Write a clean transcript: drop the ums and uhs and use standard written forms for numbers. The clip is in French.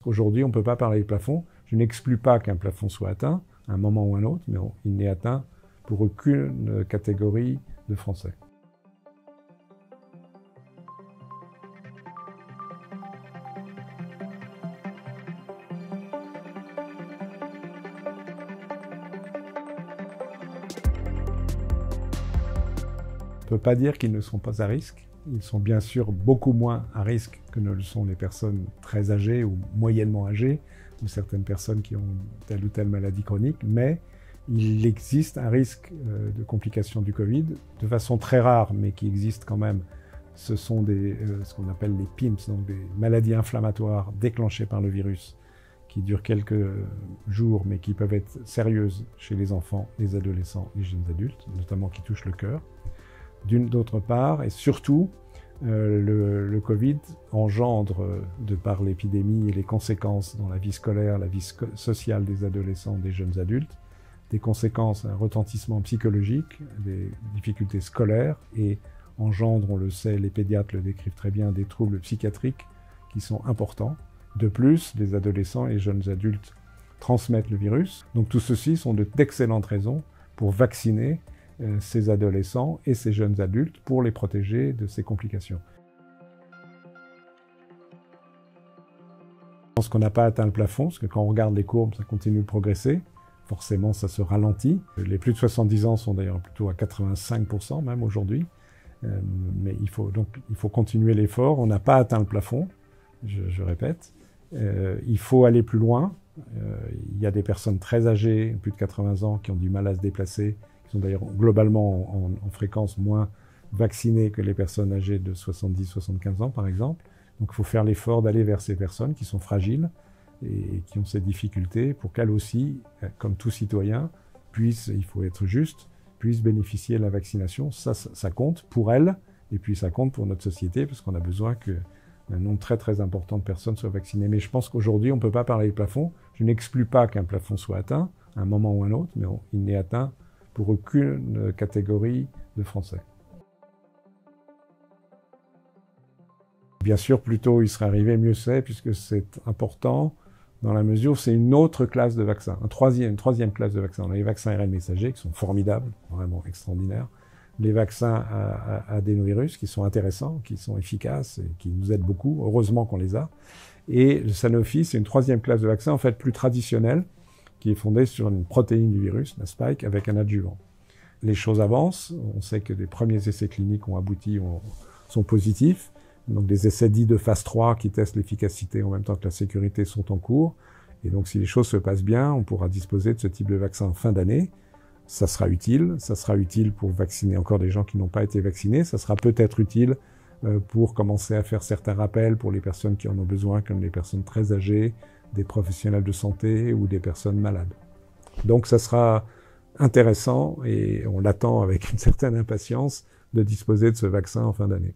Aujourd'hui, on ne peut pas parler de plafond. Je n'exclus pas qu'un plafond soit atteint, à un moment ou un autre, mais il n'est atteint pour aucune catégorie de Français. On ne peut pas dire qu'ils ne sont pas à risque. Ils sont bien sûr beaucoup moins à risque que ne le sont les personnes très âgées ou moyennement âgées, ou certaines personnes qui ont telle ou telle maladie chronique, mais il existe un risque de complications du Covid, de façon très rare, mais qui existe quand même. Ce sont ce qu'on appelle les PIMS, donc des maladies inflammatoires déclenchées par le virus, qui durent quelques jours, mais qui peuvent être sérieuses chez les enfants, les adolescents, les jeunes adultes, notamment qui touchent le cœur. D'autre part, et surtout, le Covid engendre, de par l'épidémie et les conséquences dans la vie scolaire, la vie sociale des adolescents, des jeunes adultes, des conséquences, un retentissement psychologique, des difficultés scolaires et engendre, on le sait, les pédiatres le décrivent très bien, des troubles psychiatriques qui sont importants. De plus, les adolescents et les jeunes adultes transmettent le virus. Donc tout ceci sont d'excellentes raisons pour vacciner ces adolescents et ces jeunes adultes pour les protéger de ces complications. Je pense qu'on n'a pas atteint le plafond, parce que quand on regarde les courbes, ça continue de progresser. Forcément, ça se ralentit. Les plus de 70 ans sont d'ailleurs plutôt à 85% même aujourd'hui. Mais il faut continuer l'effort. On n'a pas atteint le plafond, je répète. Il faut aller plus loin. Il y a des personnes très âgées, plus de 80 ans, qui ont du mal à se déplacer, qui sont d'ailleurs globalement en fréquence moins vaccinées que les personnes âgées de 70-75 ans, par exemple. Donc il faut faire l'effort d'aller vers ces personnes qui sont fragiles et qui ont ces difficultés pour qu'elles aussi, comme tout citoyen, puissent, il faut être juste, puissent bénéficier de la vaccination. Ça compte pour elles et puis ça compte pour notre société parce qu'on a besoin qu'un nombre très très important de personnes soient vaccinées. Mais je pense qu'aujourd'hui, on ne peut pas parler de plafond. Je n'exclus pas qu'un plafond soit atteint à un moment ou un autre, mais il n'est atteint pour aucune catégorie de Français. Bien sûr, plus tôt il serait arrivé, mieux c'est, puisque c'est important dans la mesure où c'est une autre classe de vaccins, une troisième classe de vaccins. On a les vaccins ARN messagers qui sont formidables, vraiment extraordinaires. Les vaccins à adénovirus qui sont intéressants, qui sont efficaces et qui nous aident beaucoup. Heureusement qu'on les a. Et le Sanofi, c'est une troisième classe de vaccins, en fait plus traditionnelle, qui est fondée sur une protéine du virus, la spike, avec un adjuvant. Les choses avancent. On sait que les premiers essais cliniques ont abouti, sont positifs. Donc des essais dits de phase 3 qui testent l'efficacité en même temps que la sécurité sont en cours. Et donc si les choses se passent bien, on pourra disposer de ce type de vaccin en fin d'année. Ça sera utile pour vacciner encore des gens qui n'ont pas été vaccinés. Ça sera peut-être utile pour commencer à faire certains rappels pour les personnes qui en ont besoin, comme les personnes très âgées, des professionnels de santé ou des personnes malades. Donc ça sera intéressant et on l'attend avec une certaine impatience de disposer de ce vaccin en fin d'année.